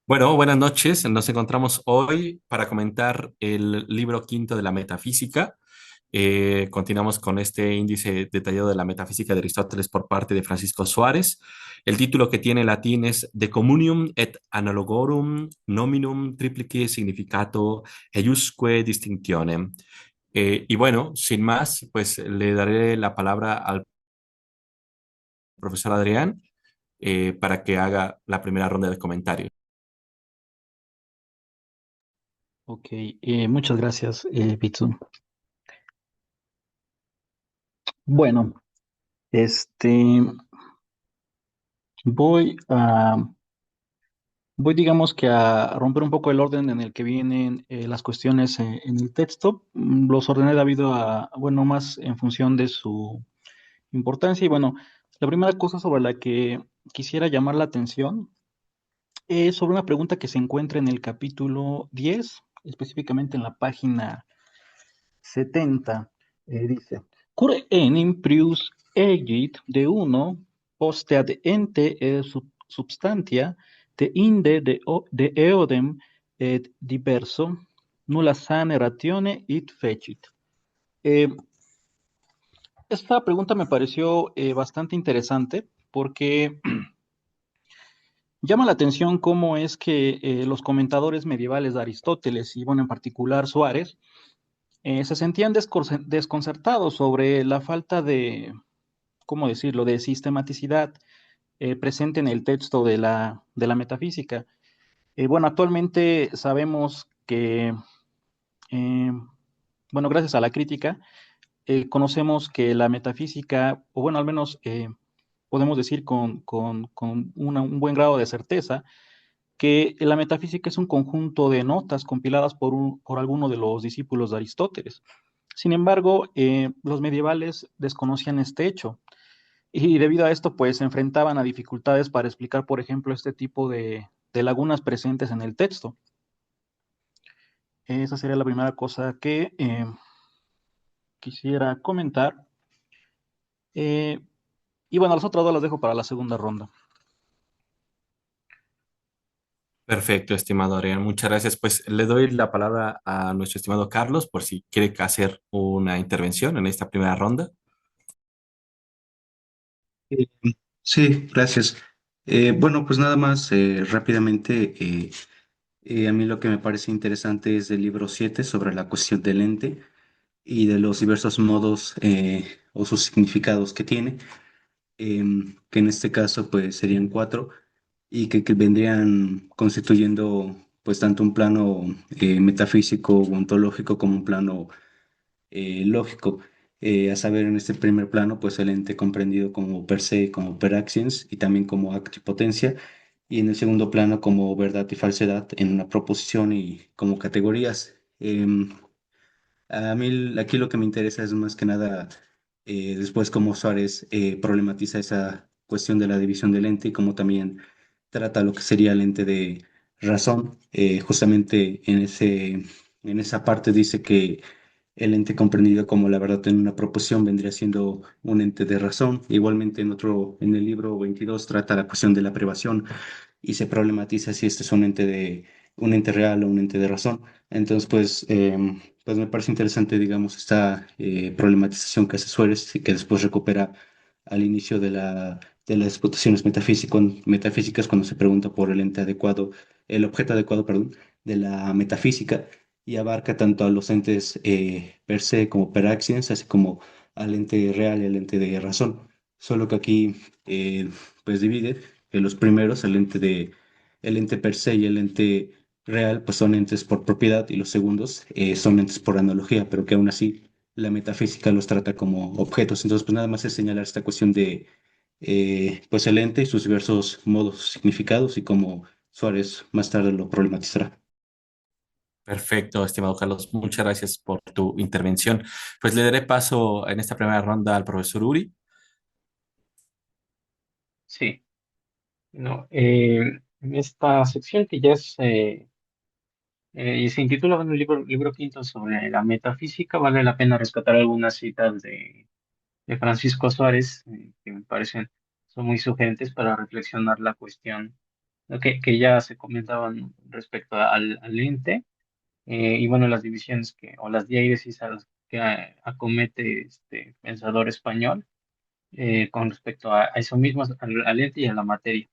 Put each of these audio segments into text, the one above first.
Bueno, buenas noches. Nos encontramos hoy para comentar el libro quinto de la metafísica. Continuamos con este índice detallado de la metafísica de Aristóteles por parte de Francisco Suárez. El título que tiene en latín es De Communium et Analogorum Nominum Triplice Significato eiusque Distinctionem. Y bueno, sin más, pues le daré la palabra al profesor Adrián para que haga la primera ronda de comentarios. Ok, muchas gracias, Bitsu. Bueno, este, voy a, digamos que a romper un poco el orden en el que vienen las cuestiones en el texto. Los ordené debido bueno, más en función de su importancia. Y bueno, la primera cosa sobre la que quisiera llamar la atención es sobre una pregunta que se encuentra en el capítulo 10, específicamente en la página 70. Dice, Cur enim prius egit de uno posteat ente substantia de inde de eodem et diverso nulla sane ratione it fecit. Eh, Esta pregunta me pareció bastante interesante porque llama la atención cómo es que los comentadores medievales de Aristóteles y, bueno, en particular Suárez, se sentían desconcertados sobre la falta de, ¿cómo decirlo?, de sistematicidad presente en el texto de la metafísica. Bueno, actualmente sabemos que, eh, bueno, gracias a la crítica, conocemos que la metafísica, o bueno, al menos podemos decir con un buen grado de certeza, que la metafísica es un conjunto de notas compiladas por alguno de los discípulos de Aristóteles. Sin embargo, los medievales desconocían este hecho y debido a esto, pues se enfrentaban a dificultades para explicar, por ejemplo, este tipo de lagunas presentes en el texto. Esa sería la primera cosa que quisiera comentar. Eh, y bueno, las otras dos las dejo para la segunda ronda. Perfecto, estimado Adrián. Muchas gracias. Pues le doy la palabra a nuestro estimado Carlos por si quiere hacer una intervención en esta primera ronda. Eh, Sí, gracias. Bueno, pues nada más rápidamente, a mí lo que me parece interesante es el libro 7 sobre la cuestión del ente y de los diversos modos o sus significados que tiene, que en este caso pues serían cuatro y que vendrían constituyendo pues tanto un plano metafísico o ontológico como un plano lógico. A saber, en este primer plano, pues el ente comprendido como per se, como per actions y también como acto y potencia, y en el segundo plano como verdad y falsedad en una proposición y como categorías. A mí aquí lo que me interesa es más que nada después cómo Suárez problematiza esa cuestión de la división del ente y cómo también trata lo que sería el ente de razón. Justamente en esa parte dice que el ente comprendido como la verdad en una proposición vendría siendo un ente de razón. Igualmente en el libro 22 trata la cuestión de la privación y se problematiza si este es un ente real o un ente de razón. Entonces, pues me parece interesante, digamos, esta problematización que hace Suárez y que después recupera al inicio de las disputaciones metafísicas cuando se pregunta por el ente adecuado, el objeto adecuado, perdón, de la metafísica y abarca tanto a los entes per se como per accidens, así como al ente real y al ente de razón. Solo que aquí, pues divide que los primeros, el ente per se y el ente real, pues son entes por propiedad y los segundos son entes por analogía, pero que aún así la metafísica los trata como objetos. Entonces, pues nada más es señalar esta cuestión de pues el ente y sus diversos modos, significados y cómo Suárez más tarde lo problematizará. Perfecto, estimado Carlos. Muchas gracias por tu intervención. Pues le daré paso en esta primera ronda al profesor Uri. Sí, no, en esta sección que ya es, y se intitula bueno, el libro quinto sobre la metafísica, vale la pena rescatar algunas citas de Francisco Suárez, que me parecen son muy sugerentes para reflexionar la cuestión lo que ya se comentaban respecto al ente, y bueno, las divisiones o las diéresis a las que acomete este pensador español con respecto a eso mismo, al ente y a la materia.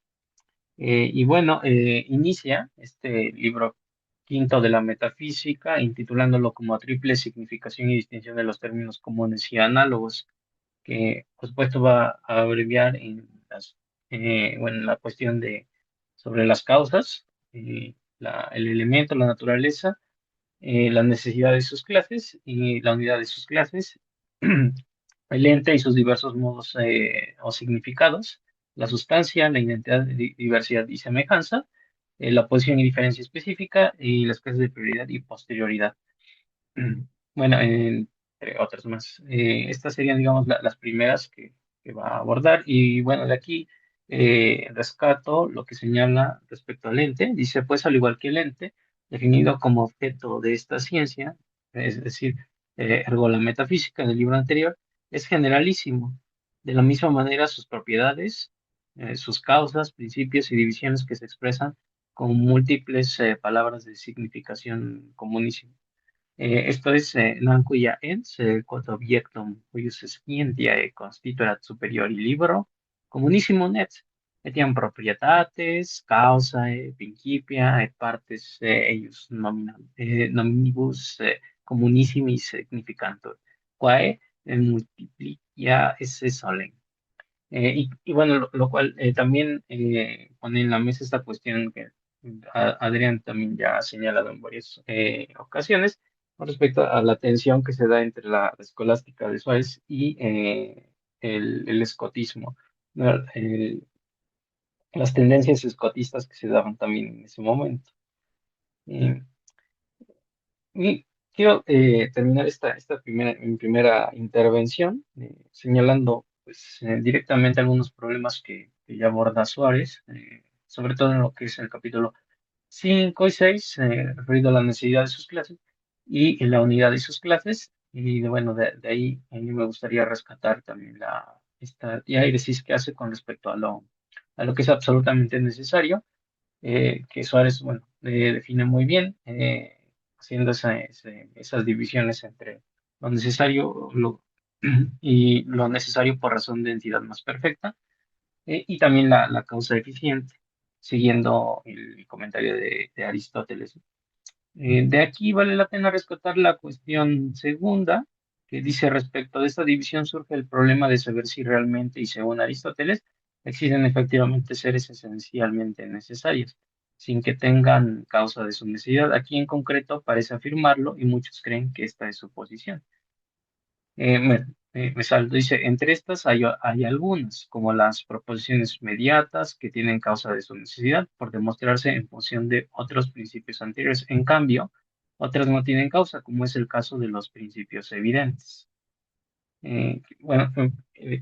Y bueno, inicia este libro quinto de la metafísica, intitulándolo como Triple Significación y Distinción de los Términos Comunes y Análogos, que por supuesto va a abreviar en bueno, la cuestión sobre las causas, el elemento, la naturaleza, la necesidad de sus clases y la unidad de sus clases, el ente y sus diversos modos o significados, la sustancia, la identidad, diversidad y semejanza, la posición y diferencia específica y las clases de prioridad y posterioridad. Bueno, entre otras más. Estas serían, digamos, las primeras que va a abordar. Y bueno, de aquí rescato lo que señala respecto al ente. Dice, pues, al igual que el ente, definido como objeto de esta ciencia, es decir, ergo la metafísica del libro anterior, es generalísimo. De la misma manera, sus propiedades, sus causas, principios y divisiones que se expresan con múltiples palabras de significación comunísima. Esto es Nanquia ens quod objectum huius scientiae constituerat superiori libro communissimum et etiam proprietates causae principia et partes eius nominibus communissimis significantur quae multiplicia esse solem. Y bueno, lo cual también pone en la mesa esta cuestión que Adrián también ya ha señalado en varias ocasiones con respecto a la tensión que se da entre la escolástica de Suárez y el escotismo, ¿no? Las tendencias escotistas que se daban también en ese momento. Eh, y quiero terminar mi primera intervención señalando pues, directamente algunos problemas que ya aborda Suárez, sobre todo en lo que es el capítulo 5 y 6 referido a la necesidad de sus clases y en la unidad de sus clases. Y bueno, de ahí a mí me gustaría rescatar también esta diáresis que hace con respecto a lo que es absolutamente necesario, que Suárez, bueno, define muy bien, haciendo esas divisiones entre lo necesario y lo necesario por razón de entidad más perfecta, y también la causa eficiente, siguiendo el comentario de Aristóteles. De aquí vale la pena rescatar la cuestión segunda, que dice respecto de esta división surge el problema de saber si realmente, y según Aristóteles, existen efectivamente seres esencialmente necesarios, sin que tengan causa de su necesidad. Aquí en concreto parece afirmarlo y muchos creen que esta es su posición. Me salto, dice, entre estas hay algunas, como las proposiciones mediatas que tienen causa de su necesidad por demostrarse en función de otros principios anteriores. En cambio, otras no tienen causa, como es el caso de los principios evidentes. Bueno,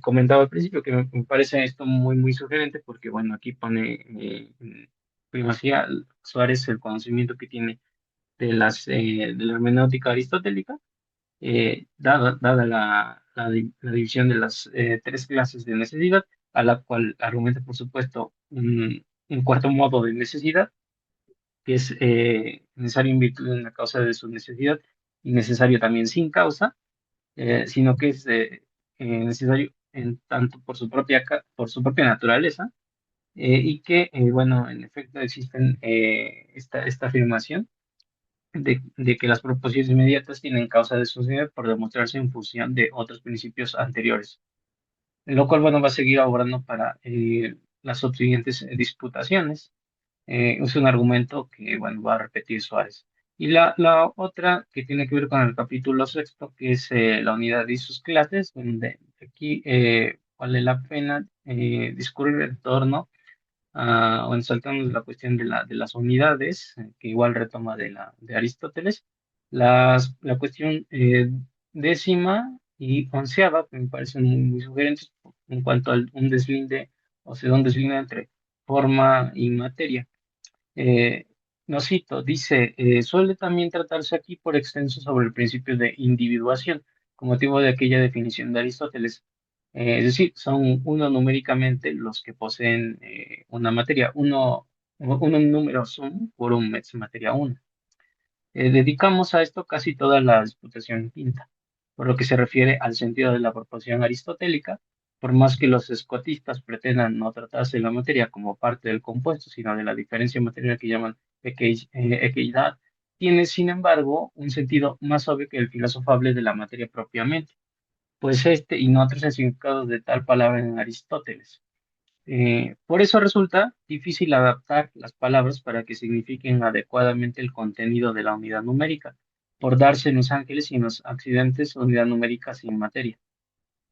comentaba al principio que me parece esto muy, muy sugerente porque, bueno, aquí pone en primacía Suárez el conocimiento que tiene de la hermenéutica aristotélica, dada la división de las tres clases de necesidad, a la cual argumenta, por supuesto, un cuarto modo de necesidad, que es necesario en virtud de una causa de su necesidad y necesario también sin causa, sino que es necesario en tanto por su propia naturaleza, y que, bueno, en efecto existen esta afirmación de que las proposiciones inmediatas tienen causa de sociedad por demostrarse en función de otros principios anteriores, lo cual, bueno, va a seguir abordando para las subsiguientes disputaciones. Es un argumento que, bueno, va a repetir Suárez. Y la otra que tiene que ver con el capítulo sexto, que es la unidad y sus clases, donde aquí vale la pena discurrir en torno bueno, saltamos la cuestión de las unidades, que igual retoma de Aristóteles, la cuestión décima y onceava, que me parecen muy, muy sugerentes en cuanto a un deslinde, o sea, un deslinde entre forma y materia. Eh, no cito, dice, suele también tratarse aquí por extenso sobre el principio de individuación, con motivo de aquella definición de Aristóteles. Es decir, son uno numéricamente los que poseen una materia. Uno un número sum por un ex materia 1. Dedicamos a esto casi toda la disputación quinta, por lo que se refiere al sentido de la proposición aristotélica, por más que los escotistas pretendan no tratarse la materia como parte del compuesto, sino de la diferencia material que llaman equidad, tiene, sin embargo, un sentido más obvio que el filosofable de la materia propiamente, pues este y no otros el significado de tal palabra en Aristóteles. Por eso resulta difícil adaptar las palabras para que signifiquen adecuadamente el contenido de la unidad numérica, por darse en los ángeles y en los accidentes unidad numérica sin materia.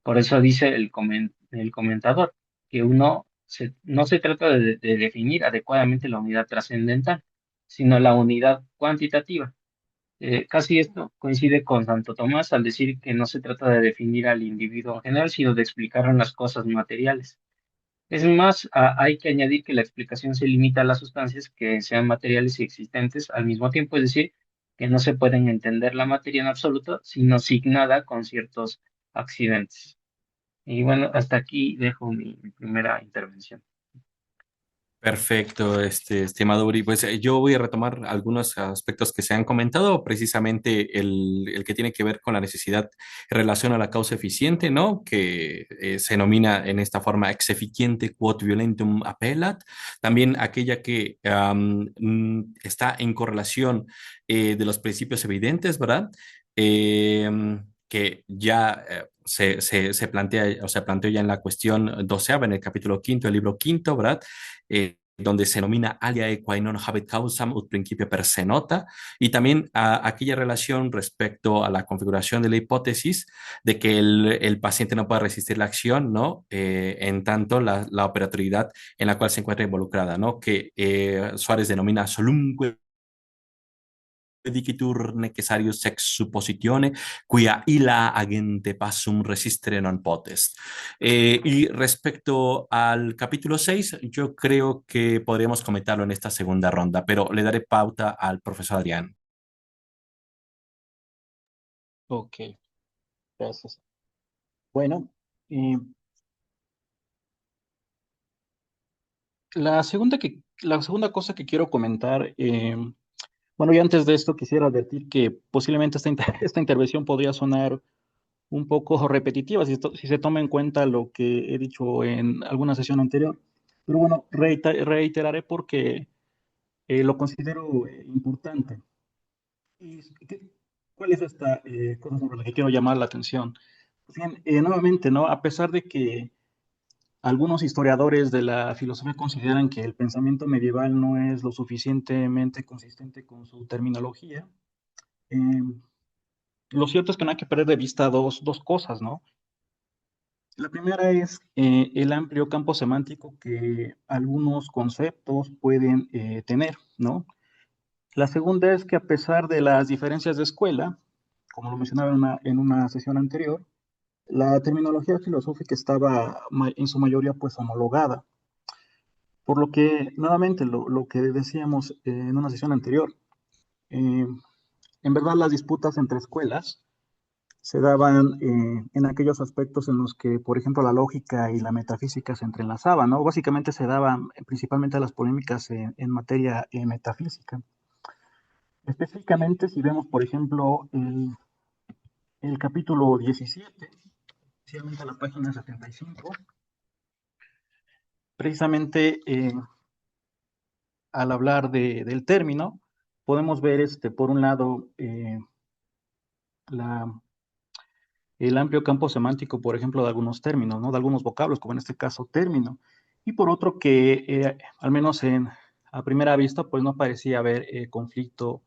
Por eso dice el comentador que no se trata de definir adecuadamente la unidad trascendental, sino la unidad cuantitativa. Casi esto coincide con Santo Tomás al decir que no se trata de definir al individuo en general, sino de explicar en las cosas materiales. Es más, hay que añadir que la explicación se limita a las sustancias que sean materiales y existentes al mismo tiempo, es decir, que no se pueden entender la materia en absoluto, sino signada con ciertos accidentes. Y bueno, hasta aquí dejo mi primera intervención. Perfecto, estimado Uri. Pues yo voy a retomar algunos aspectos que se han comentado, precisamente el que tiene que ver con la necesidad en relación a la causa eficiente, ¿no? Que se denomina en esta forma ex efficiente quod violentum appellat. También aquella que está en correlación de los principios evidentes, ¿verdad? Que ya se plantea o se planteó ya en la cuestión doceava, en el capítulo quinto, el libro quinto, ¿verdad? Donde se denomina aliae quae non habet causam ut principio per se nota, y también aquella relación respecto a la configuración de la hipótesis de que el paciente no puede resistir la acción, ¿no? En tanto la operatoriedad en la cual se encuentra involucrada, ¿no? Que Suárez denomina solumque dicitur necessarius sex suppositione, quia illa agente passum resistere non potest. Y respecto al capítulo 6, yo creo que podríamos comentarlo en esta segunda ronda, pero le daré pauta al profesor Adrián. Ok, gracias. Bueno, eh, la segunda cosa que quiero comentar, bueno, y antes de esto quisiera advertir que posiblemente esta intervención podría sonar un poco repetitiva si se toma en cuenta lo que he dicho en alguna sesión anterior. Pero bueno, reiteraré porque lo considero importante. ¿Y cuál es esta cosa sobre la que quiero llamar la atención? Pues bien, nuevamente, ¿no? A pesar de que algunos historiadores de la filosofía consideran que el pensamiento medieval no es lo suficientemente consistente con su terminología, eh, lo cierto es que no hay que perder de vista dos cosas, ¿no? La primera es el amplio campo semántico que algunos conceptos pueden tener, ¿no? La segunda es que a pesar de las diferencias de escuela, como lo mencionaba en una sesión anterior, la terminología filosófica estaba en su mayoría pues homologada. Por lo que, nuevamente, lo que decíamos en una sesión anterior, eh, en verdad las disputas entre escuelas se daban en aquellos aspectos en los que, por ejemplo, la lógica y la metafísica se entrelazaban, ¿no? Básicamente se daban principalmente las polémicas en materia metafísica. Específicamente, si vemos, por ejemplo, el capítulo 17, especialmente la página 75, precisamente al hablar del término, podemos ver, por un lado, la, el amplio campo semántico, por ejemplo, de algunos términos, ¿no? De algunos vocablos, como en este caso término. Y por otro, que al menos a primera vista, pues no parecía haber conflicto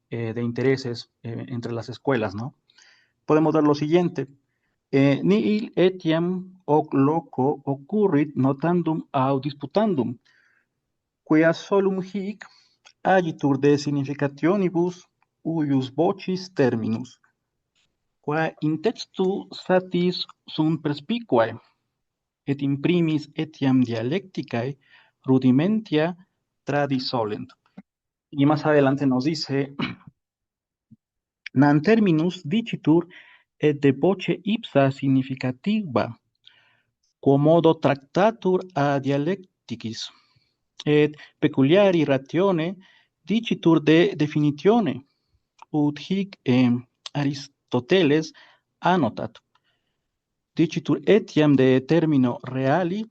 de intereses entre las escuelas, ¿no? Podemos ver lo siguiente. Nihil etiam hoc loco occurrit notandum aut disputandum, quia solum hic agitur de significationibus uius vocis terminus, qua in textu satis sunt perspicuae, et in primis etiam dialecticae rudimentia tradisolent. Y más adelante nos dice, nan terminus dicitur et de voce ipsa significativa, quomodo tractatur a dialecticis, et peculiari ratione dicitur de definitione, ut hic Aristoteles annotat. Dicitur etiam de termino reali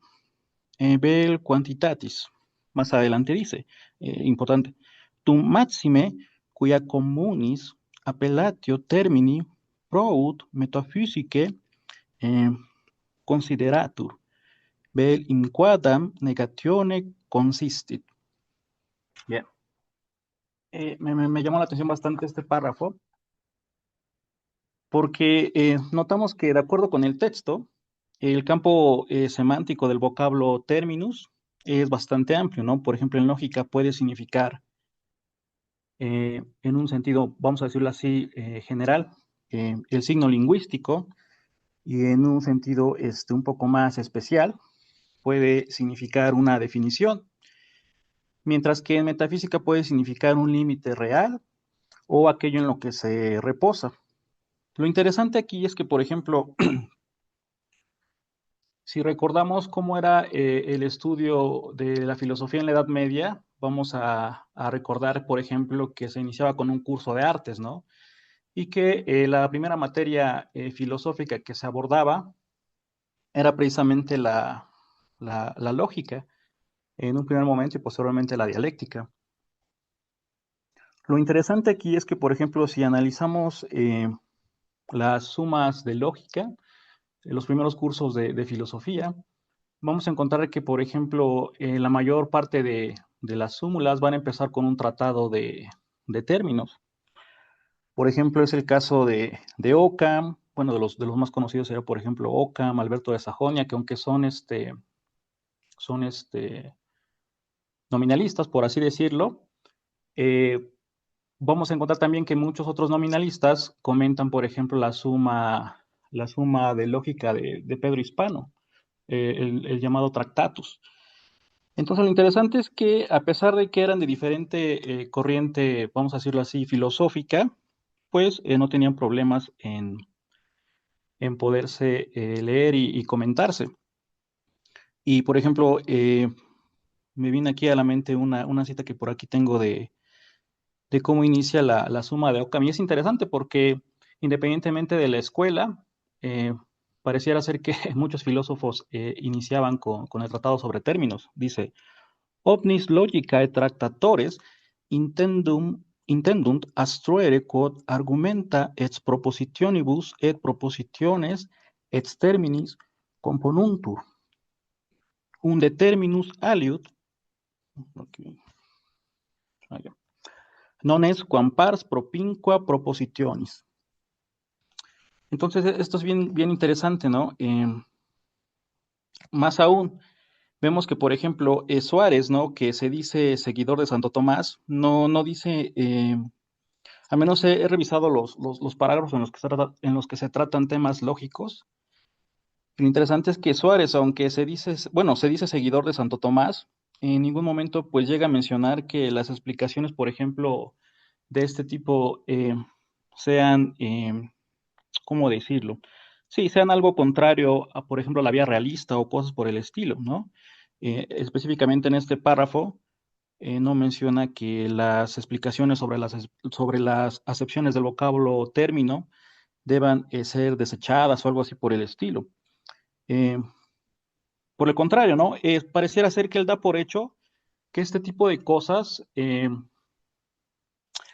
vel quantitatis. Más adelante dice, importante, tum maxime quia communis appellatio termini prout metaphysicae consideratur, vel in quadam negatione consistit. Bien. Me llamó la atención bastante este párrafo porque notamos que de acuerdo con el texto, el campo semántico del vocablo terminus es bastante amplio, ¿no? Por ejemplo, en lógica puede significar, en un sentido, vamos a decirlo así, general, el signo lingüístico, y en un sentido un poco más especial, puede significar una definición, mientras que en metafísica puede significar un límite real o aquello en lo que se reposa. Lo interesante aquí es que, por ejemplo, si recordamos cómo era el estudio de la filosofía en la Edad Media, vamos a recordar, por ejemplo, que se iniciaba con un curso de artes, ¿no? Y que la primera materia filosófica que se abordaba era precisamente la lógica, en un primer momento y posteriormente la dialéctica. Lo interesante aquí es que, por ejemplo, si analizamos las sumas de lógica, los primeros cursos de filosofía, vamos a encontrar que, por ejemplo, la mayor parte de las súmulas van a empezar con un tratado de términos. Por ejemplo, es el caso de Occam, bueno, de los más conocidos sería, por ejemplo, Occam, Alberto de Sajonia, que aunque son nominalistas, por así decirlo, eh, vamos a encontrar también que muchos otros nominalistas comentan, por ejemplo, la suma de lógica de Pedro Hispano, el llamado Tractatus. Entonces, lo interesante es que a pesar de que eran de diferente corriente, vamos a decirlo así, filosófica, pues no tenían problemas en poderse leer y comentarse. Y, por ejemplo, me viene aquí a la mente una cita que por aquí tengo de cómo inicia la suma de Occam. Y es interesante porque independientemente de la escuela, eh, pareciera ser que muchos filósofos iniciaban con el tratado sobre términos. Dice, omnis logicae tractatores intendunt astruere quod argumenta et propositionibus et propositiones et terminis componuntur. Un determinus aliud, okay, non es quam pars propinqua propositionis. Entonces, esto es bien, bien interesante, ¿no? Más aún, vemos que, por ejemplo, Suárez, ¿no? Que se dice seguidor de Santo Tomás, no dice, al menos he revisado los parágrafos en los que se tratan temas lógicos. Lo interesante es que Suárez, aunque se dice seguidor de Santo Tomás, en ningún momento pues llega a mencionar que las explicaciones, por ejemplo, de este tipo sean, ¿cómo decirlo? Sí, sean algo contrario a, por ejemplo, la vía realista o cosas por el estilo, ¿no? Específicamente en este párrafo, no menciona que las explicaciones sobre las acepciones del vocablo término deban ser desechadas o algo así por el estilo. Eh, por el contrario, ¿no? Pareciera ser que él da por hecho que este tipo de cosas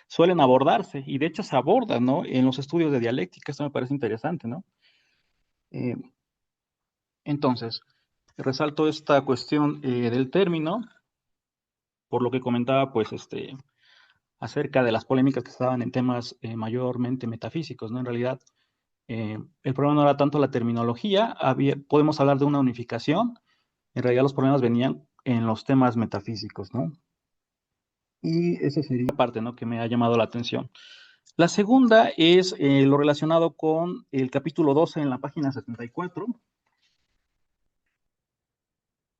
suelen abordarse y de hecho se abordan, ¿no? En los estudios de dialéctica, esto me parece interesante, ¿no? Eh, entonces, resalto esta cuestión del término, por lo que comentaba, pues, acerca de las polémicas que estaban en temas mayormente metafísicos, ¿no? En realidad, el problema no era tanto la terminología, podemos hablar de una unificación, en realidad los problemas venían en los temas metafísicos, ¿no? Y esa sería la parte, ¿no? Que me ha llamado la atención. La segunda es lo relacionado con el capítulo 12 en la página 74.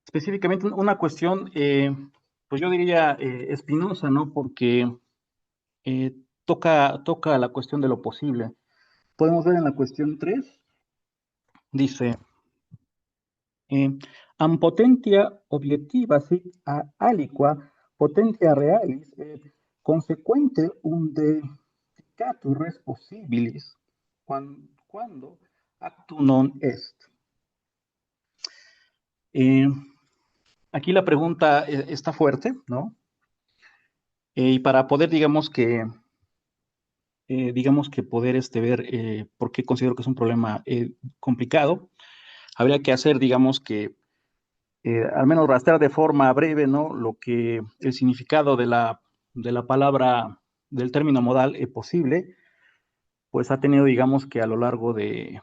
Específicamente una cuestión, pues yo diría espinosa, ¿no? Porque toca la cuestión de lo posible. Podemos ver en la cuestión 3, dice, Am potentia objectiva sit aliqua potentia realis consequente unde ficatur res possibilis quando actu non est. Eh, Aquí la pregunta está fuerte, ¿no? Y para poder, digamos que poder ver por qué considero que es un problema complicado, habría que hacer, digamos que, al menos rastrear de forma breve, ¿no? Lo que el significado de la palabra, del término modal posible, pues ha tenido, digamos que a lo largo de,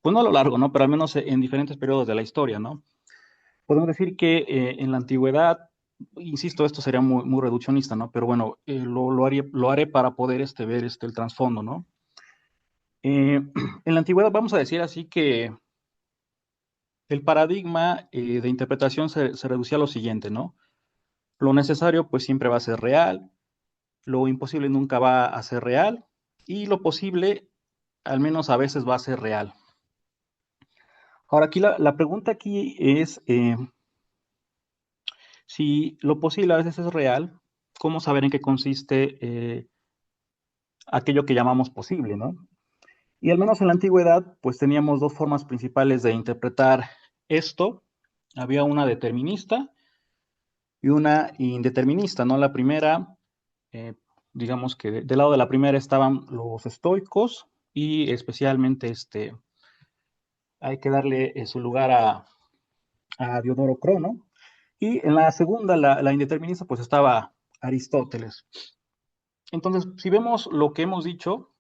pues no a lo largo, ¿no? Pero al menos en diferentes periodos de la historia, ¿no? Podemos decir que en la antigüedad, insisto, esto sería muy reduccionista, ¿no? Pero bueno, lo haré para poder ver el trasfondo, ¿no? En la antigüedad vamos a decir así que el paradigma de interpretación se reducía a lo siguiente, ¿no? Lo necesario pues siempre va a ser real, lo imposible nunca va a ser real y lo posible al menos a veces va a ser real. Ahora aquí la pregunta aquí es, si lo posible a veces es real, ¿cómo saber en qué consiste aquello que llamamos posible, ¿no? Y al menos en la antigüedad, pues teníamos dos formas principales de interpretar esto. Había una determinista y una indeterminista, ¿no? La primera, eh, digamos que del lado de la primera estaban los estoicos y especialmente hay que darle su lugar a Diodoro Crono. Y en la segunda, la indeterminista, pues estaba Aristóteles. Entonces, si vemos lo que hemos dicho,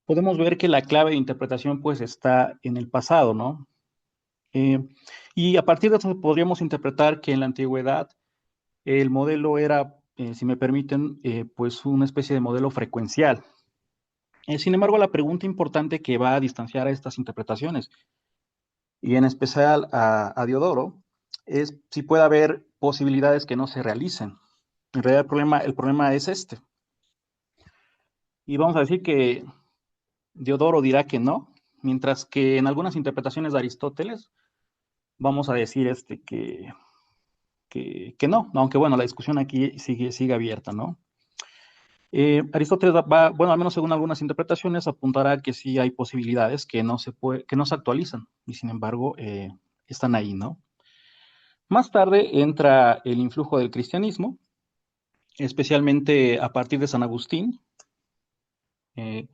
podemos ver que la clave de interpretación pues está en el pasado, ¿no? Eh, y a partir de eso podríamos interpretar que en la antigüedad el modelo era, si me permiten, pues una especie de modelo frecuencial. Sin embargo, la pregunta importante que va a distanciar a estas interpretaciones, y en especial a Diodoro, es si puede haber posibilidades que no se realicen. En realidad el problema es este. Y vamos a decir que Diodoro dirá que no, mientras que en algunas interpretaciones de Aristóteles vamos a decir que no, aunque bueno, la discusión aquí sigue abierta, ¿no? Aristóteles bueno, al menos según algunas interpretaciones, apuntará que sí hay posibilidades que no se actualizan, y sin embargo están ahí, ¿no? Más tarde entra el influjo del cristianismo, especialmente a partir de San Agustín, eh,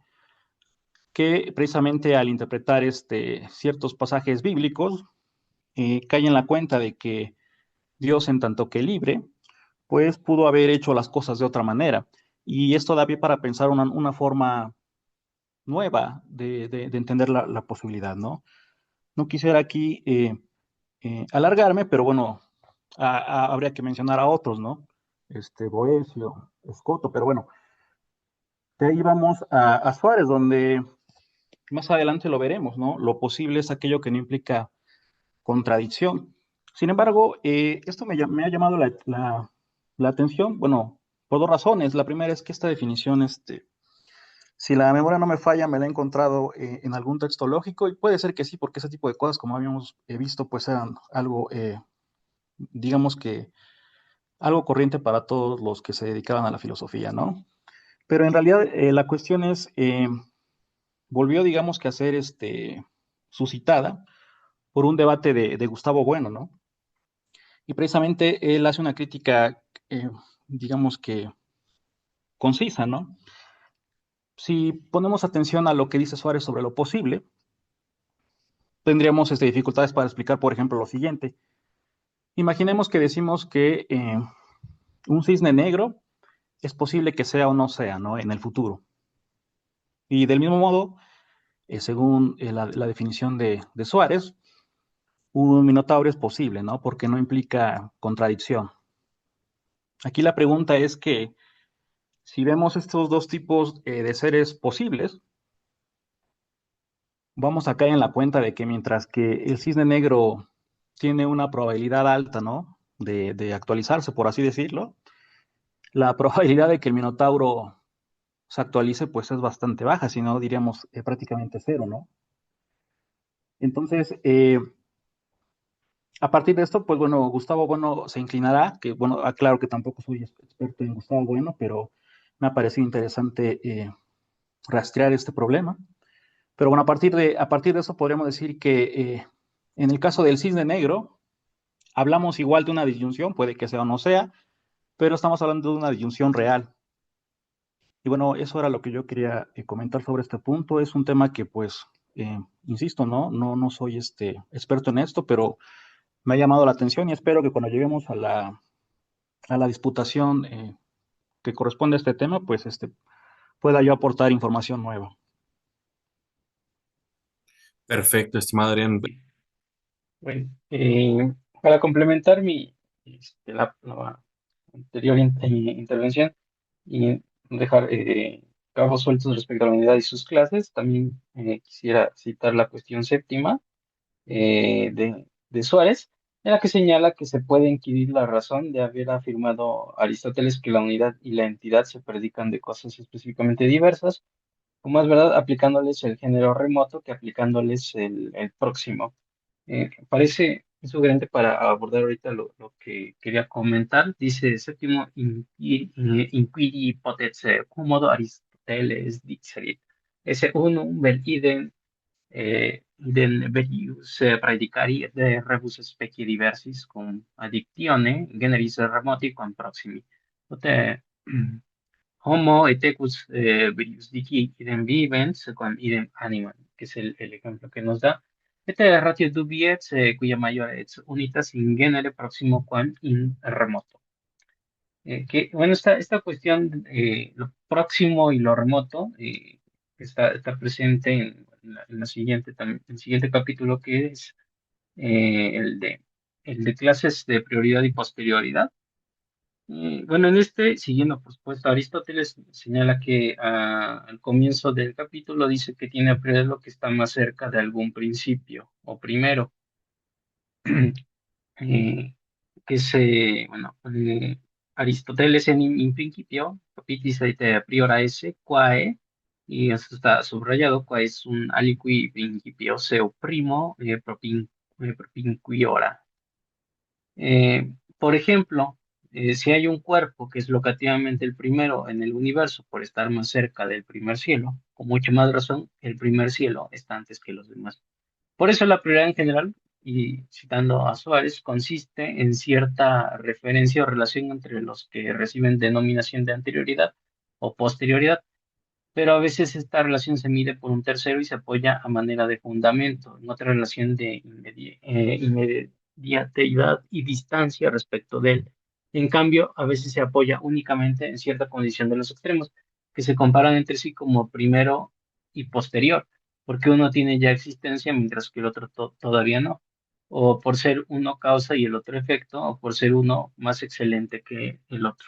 que precisamente al interpretar ciertos pasajes bíblicos, cae en la cuenta de que Dios, en tanto que libre, pues pudo haber hecho las cosas de otra manera. Y esto da pie para pensar una forma nueva de entender la posibilidad, ¿no? No quisiera aquí alargarme, pero bueno, habría que mencionar a otros, ¿no? Boecio, Escoto, pero bueno, de ahí vamos a Suárez, donde más adelante lo veremos, ¿no? Lo posible es aquello que no implica contradicción. Sin embargo, esto me ha llamado la atención, bueno, por dos razones. La primera es que esta definición, si la memoria no me falla, me la he encontrado en algún texto lógico y puede ser que sí, porque ese tipo de cosas, como habíamos visto, pues eran algo, digamos que algo corriente para todos los que se dedicaban a la filosofía, ¿no? Pero en realidad la cuestión es, volvió, digamos que a ser suscitada por un debate de Gustavo Bueno, ¿no? Y precisamente él hace una crítica, digamos que concisa, ¿no? Si ponemos atención a lo que dice Suárez sobre lo posible, tendríamos dificultades para explicar, por ejemplo, lo siguiente. Imaginemos que decimos que un cisne negro es posible que sea o no sea, ¿no? En el futuro. Y del mismo modo, según la definición de Suárez, un minotauro es posible, ¿no? Porque no implica contradicción. Aquí la pregunta es que si vemos estos dos tipos de seres posibles, vamos a caer en la cuenta de que mientras que el cisne negro tiene una probabilidad alta, ¿no? De actualizarse, por así decirlo, la probabilidad de que el minotauro se actualice, pues es bastante baja, si no diríamos prácticamente cero, ¿no? Entonces, a partir de esto, pues bueno, Gustavo Bueno se inclinará, que bueno, aclaro que tampoco soy experto en Gustavo Bueno, pero me ha parecido interesante rastrear este problema. Pero bueno, a partir de eso podríamos decir que en el caso del cisne negro, hablamos igual de una disyunción, puede que sea o no sea, pero estamos hablando de una disyunción real. Y bueno, eso era lo que yo quería comentar sobre este punto. Es un tema que, pues, insisto, no soy experto en esto, pero me ha llamado la atención y espero que cuando lleguemos a la disputación que corresponde a este tema, pues pueda yo aportar información nueva. Perfecto, estimado Adrián. Bueno, para complementar la anterior intervención y dejar cabos sueltos respecto a la unidad y sus clases, también quisiera citar la cuestión séptima de Suárez, en la que señala que se puede inquirir la razón de haber afirmado Aristóteles que la unidad y la entidad se predican de cosas específicamente diversas, como es verdad, aplicándoles el género remoto que aplicándoles el próximo. Parece sugerente para abordar ahorita lo que quería comentar. Dice séptimo, inquiri potetse, quomodo Aristoteles dixerit. Ese unum vel idem verius praedicari de rebus specie diversis cum addictione generis remoti quam proximi. Pote homo ethecus verius dici idem vivens quam idem animam, que es el ejemplo que nos da. Este ratio dubiet cuya mayor es unitas in genere próximo quam in remoto. Bueno, esta cuestión, lo próximo y lo remoto, está presente en la siguiente, el siguiente capítulo, que es el de clases de prioridad y posterioridad. Bueno, en siguiendo por supuesto Aristóteles, señala que al comienzo del capítulo dice que tiene prioridad lo que está más cerca de algún principio o primero. eh, que es, bueno, Aristóteles in principio, capitis et priora esse, quae, y esto está subrayado, quae es un aliqui principio seu primo propinquiora. Por ejemplo, si hay un cuerpo que es locativamente el primero en el universo por estar más cerca del primer cielo, con mucha más razón, el primer cielo está antes que los demás. Por eso la prioridad en general, y citando a Suárez, consiste en cierta referencia o relación entre los que reciben denominación de anterioridad o posterioridad, pero a veces esta relación se mide por un tercero y se apoya a manera de fundamento, en otra relación de inmediateidad y distancia respecto de él. En cambio, a veces se apoya únicamente en cierta condición de los extremos, que se comparan entre sí como primero y posterior, porque uno tiene ya existencia mientras que el otro todavía no, o por ser uno causa y el otro efecto, o por ser uno más excelente que el otro.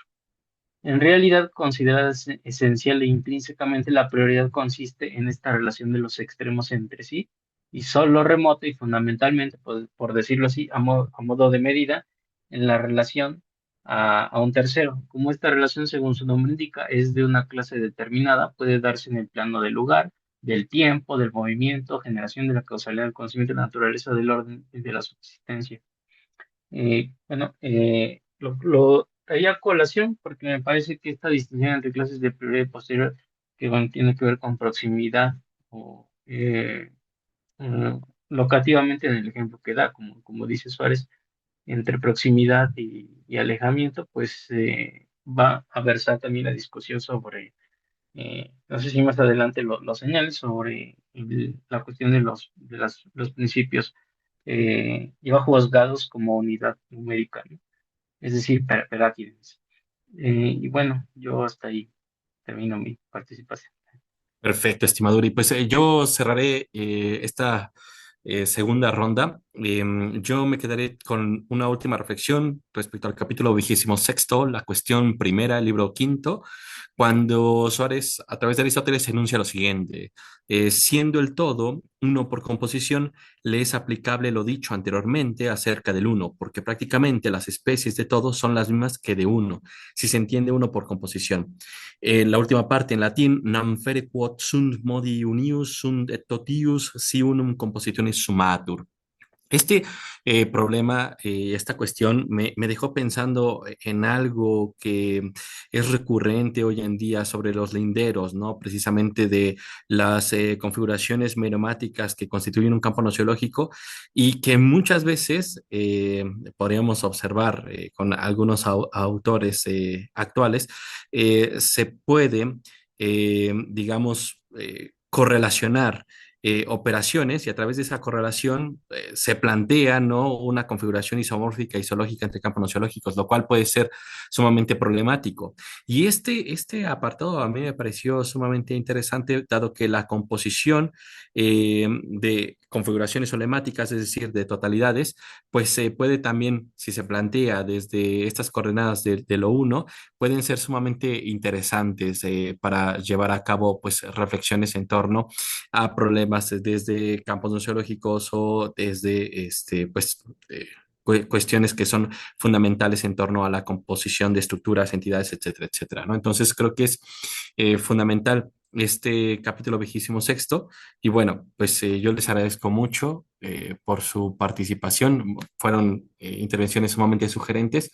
En realidad, considerada esencial e intrínsecamente, la prioridad consiste en esta relación de los extremos entre sí y solo remoto y fundamentalmente, por decirlo así, a modo de medida, en la relación a un tercero. Como esta relación, según su nombre indica, es de una clase determinada, puede darse en el plano del lugar, del tiempo, del movimiento, generación de la causalidad, del conocimiento de la naturaleza, del orden y de la subsistencia. Bueno, lo traía a colación porque me parece que esta distinción entre clases de prioridad y posterior, que bueno, tiene que ver con proximidad o mm, locativamente en el ejemplo que da, como dice Suárez, entre proximidad y alejamiento, pues va a versar también la discusión sobre, no sé si más adelante lo señales, sobre la cuestión de los principios lleva juzgados como unidad numérica, ¿no? Es decir, peráquides. Y bueno, yo hasta ahí termino mi participación. Perfecto, estimado Uri. Pues yo cerraré esta segunda ronda. Yo me quedaré con una última reflexión respecto al capítulo 26, la cuestión primera, el libro quinto, cuando Suárez, a través de Aristóteles, enuncia lo siguiente: siendo el todo uno por composición, le es aplicable lo dicho anteriormente acerca del uno, porque prácticamente las especies de todos son las mismas que de uno, si se entiende uno por composición. La última parte en latín, nam fere quod sunt modi unius sunt et totius si unum compositionis sumatur. Este problema, esta cuestión me dejó pensando en algo que es recurrente hoy en día sobre los linderos, ¿no? Precisamente de las configuraciones meromáticas que constituyen un campo nociológico y que muchas veces podríamos observar con algunos autores actuales, se puede, digamos, correlacionar operaciones y a través de esa correlación se plantea, ¿no?, una configuración isomórfica isológica entre campos nociológicos, lo cual puede ser sumamente problemático. Y este apartado a mí me pareció sumamente interesante, dado que la composición de configuraciones olemáticas, es decir, de totalidades, pues se puede también, si se plantea desde estas coordenadas de lo uno, pueden ser sumamente interesantes para llevar a cabo pues reflexiones en torno a problemas desde campos nociológicos o desde cuestiones que son fundamentales en torno a la composición de estructuras, entidades, etcétera, etcétera, ¿no? Entonces creo que es fundamental este capítulo 26º y bueno, pues yo les agradezco mucho por su participación, fueron intervenciones sumamente sugerentes